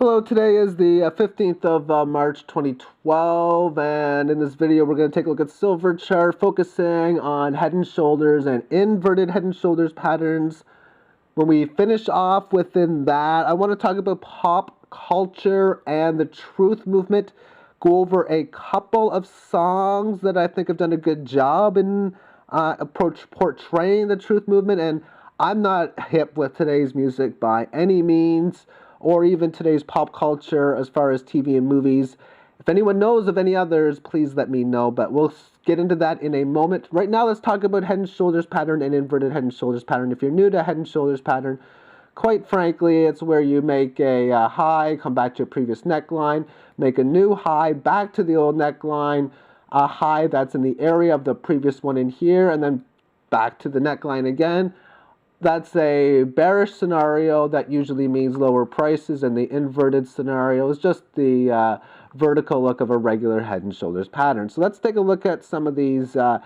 Hello, today is the 15th of March 2012, and in this video we're going to take a look at Silver chart, focusing on head and shoulders and inverted head and shoulders patterns. When we finish off within that, I want to talk about pop culture and the truth movement, go over a couple of songs that I think have done a good job in portraying the truth movement, and I'm not hip with today's music by any means, or even today's pop culture as far as TV and movies. If anyone knows of any others, please let me know, but we'll get into that in a moment. Right now, let's talk about head and shoulders pattern and inverted head and shoulders pattern. If you're new to head and shoulders pattern, quite frankly, it's where you make a high, come back to your previous neckline, make a new high, back to the old neckline, a high that's in the area of the previous one in here, and then back to the neckline again. That's a bearish scenario. That usually means lower prices, and the inverted scenario is just the vertical look of a regular head and shoulders pattern. So let's take a look at some of these head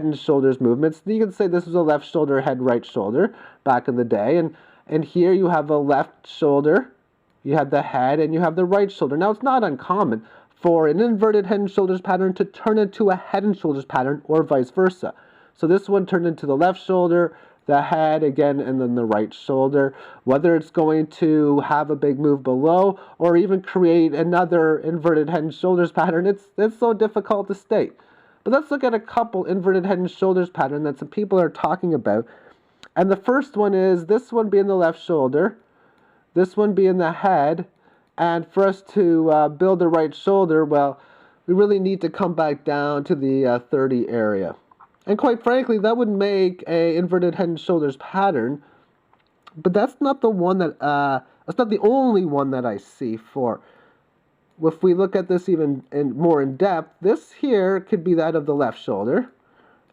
and shoulders movements. You can say this is a left shoulder, head, right shoulder back in the day, and here you have a left shoulder, you have the head, and you have the right shoulder. Now, it's not uncommon for an inverted head and shoulders pattern to turn into a head and shoulders pattern, or vice versa. So this one turned into the left shoulder, the head again, and then the right shoulder. Whether it's going to have a big move below or even create another inverted head and shoulders pattern, it's so difficult to state. But let's look at a couple inverted head and shoulders pattern that some people are talking about. And the first one is this one being the left shoulder, this one being the head, and for us to build the right shoulder, well, we really need to come back down to the 30 area. And quite frankly, that would make a inverted head and shoulders pattern, but that's not the one that, that's not the only one that I see for. If we look at this even more in depth, this here could be that of the left shoulder.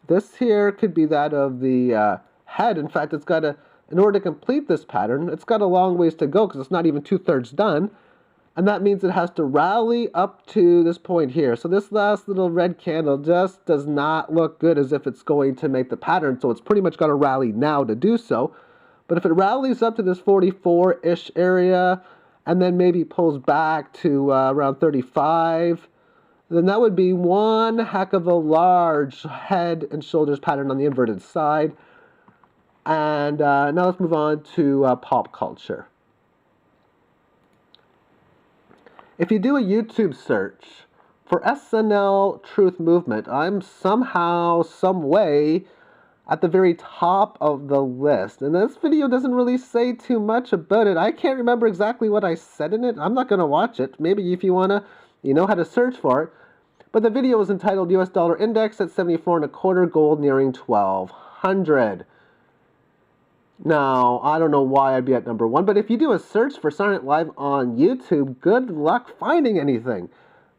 This here could be that of the head. In fact, it's got in order to complete this pattern, it's got a long ways to go because it's not even 2/3 done. And that means it has to rally up to this point here. So this last little red candle just does not look good as if it's going to make the pattern. So it's pretty much got to rally now to do so. But if it rallies up to this 44-ish area and then maybe pulls back to around 35, then that would be one heck of a large head and shoulders pattern on the inverted side. And now let's move on to pop culture. If you do a YouTube search for SNL Truth Movement, I'm somehow, some way, at the very top of the list. And this video doesn't really say too much about it. I can't remember exactly what I said in it. I'm not going to watch it. Maybe if you want to, you know how to search for it. But the video was entitled US Dollar Index at 74.25, gold nearing 1200. Now, I don't know why I'd be at number one, but if you do a search for Saturday Night Live on YouTube, good luck finding anything.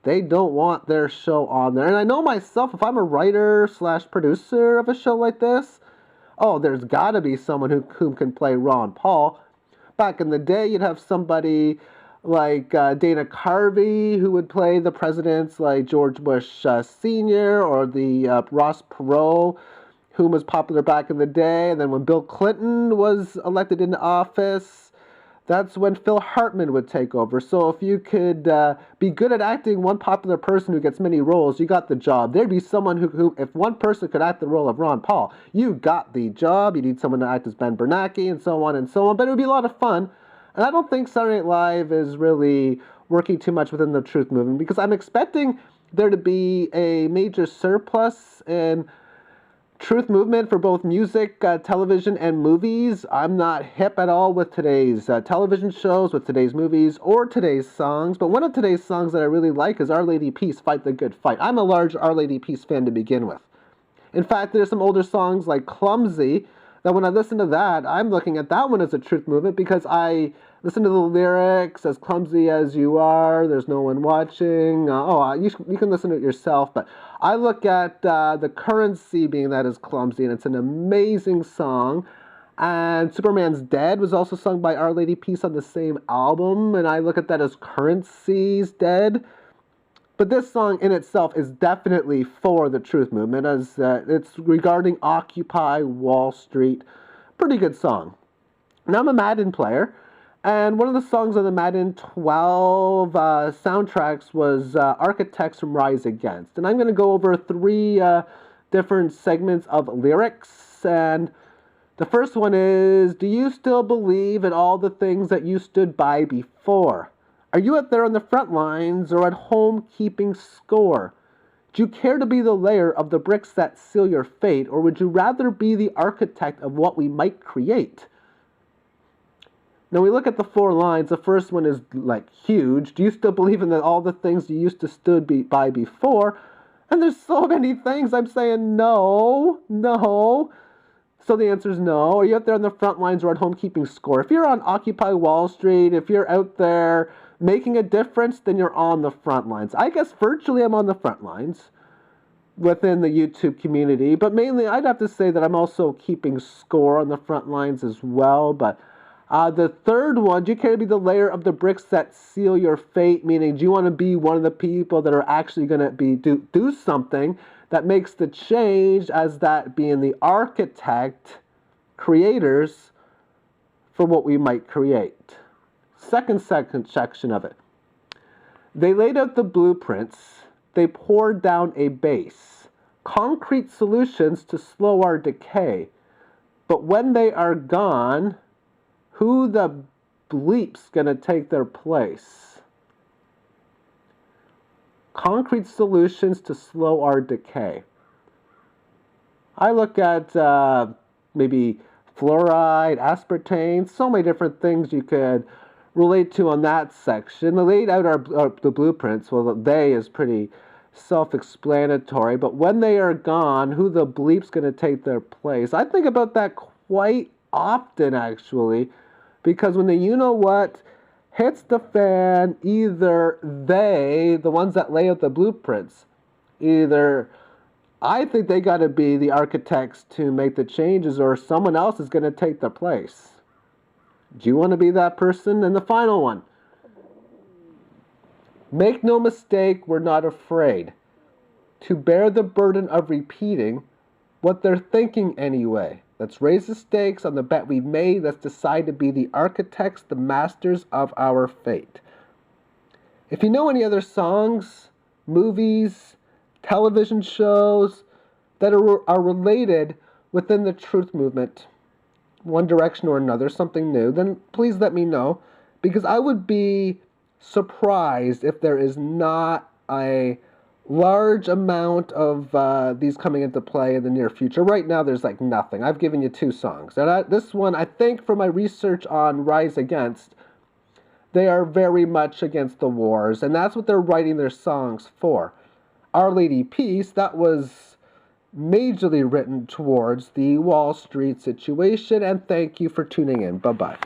They don't want their show on there. And I know myself, if I'm a writer / producer of a show like this, oh, there's got to be someone who can play Ron Paul. Back in the day, you'd have somebody like Dana Carvey who would play the presidents like George Bush Sr. or the Ross Perot, whom was popular back in the day. And then when Bill Clinton was elected into office, that's when Phil Hartman would take over. So if you could be good at acting one popular person who gets many roles, you got the job. There'd be someone who if one person could act the role of Ron Paul, you got the job. You need someone to act as Ben Bernanke and so on and so on. But it would be a lot of fun. And I don't think Saturday Night Live is really working too much within the truth movement, because I'm expecting there to be a major surplus in truth movement for both music, television, and movies. I'm not hip at all with today's television shows, with today's movies, or today's songs. But one of today's songs that I really like is Our Lady Peace, Fight the Good Fight. I'm a large Our Lady Peace fan to begin with. In fact, there's some older songs like Clumsy that when I listen to that, I'm looking at that one as a truth movement, because I listen to the lyrics, as clumsy as you are, there's no one watching. You can listen to it yourself, but I look at the currency being that as clumsy, and it's an amazing song. And Superman's Dead was also sung by Our Lady Peace on the same album, and I look at that as Currency's Dead. But this song in itself is definitely for the truth movement, as it's regarding Occupy Wall Street. Pretty good song. Now, I'm a Madden player, And one of the songs on the Madden 12 soundtracks was Architects from Rise Against. And I'm going to go over 3 different segments of lyrics. And the first one is, do you still believe in all the things that you stood by before? Are you out there on the front lines or at home keeping score? Do you care to be the layer of the bricks that seal your fate, or would you rather be the architect of what we might create? Now we look at the 4 lines. The first one is like huge. Do you still believe in all the things you used to stood by before? And there's so many things. I'm saying no. So the answer is no. Are you out there on the front lines or at home keeping score? If you're on Occupy Wall Street, if you're out there making a difference, then you're on the front lines. I guess virtually I'm on the front lines within the YouTube community, but mainly I'd have to say that I'm also keeping score on the front lines as well. But the third one, do you care to be the layer of the bricks that seal your fate? Meaning, do you want to be one of the people that are actually going to do something that makes the change, as that being the architect, creators for what we might create? Second section of it. They laid out the blueprints. They poured down a base. Concrete solutions to slow our decay. But when they are gone, who the bleep's gonna take their place? Concrete solutions to slow our decay. I look at maybe fluoride, aspartame, so many different things you could relate to on that section. They laid out the blueprints. Well, they is pretty self-explanatory, but when they are gone, who the bleep's going to take their place? I think about that quite often, actually, because when the you-know-what hits the fan, either they, the ones that lay out the blueprints, either I think they got to be the architects to make the changes, or someone else is going to take their place. Do you want to be that person? And the final one. Make no mistake, we're not afraid to bear the burden of repeating what they're thinking anyway. Let's raise the stakes on the bet we made. Let's decide to be the architects, the masters of our fate. If you know any other songs, movies, television shows that are related within the truth movement, one direction or another, something new, then please let me know, because I would be surprised if there is not a large amount of these coming into play in the near future. Right now, there's like nothing. I've given you 2 songs. And this one, I think from my research on Rise Against, they are very much against the wars, and that's what they're writing their songs for. Our Lady Peace, that was majorly written towards the Wall Street situation, and thank you for tuning in. Bye-bye.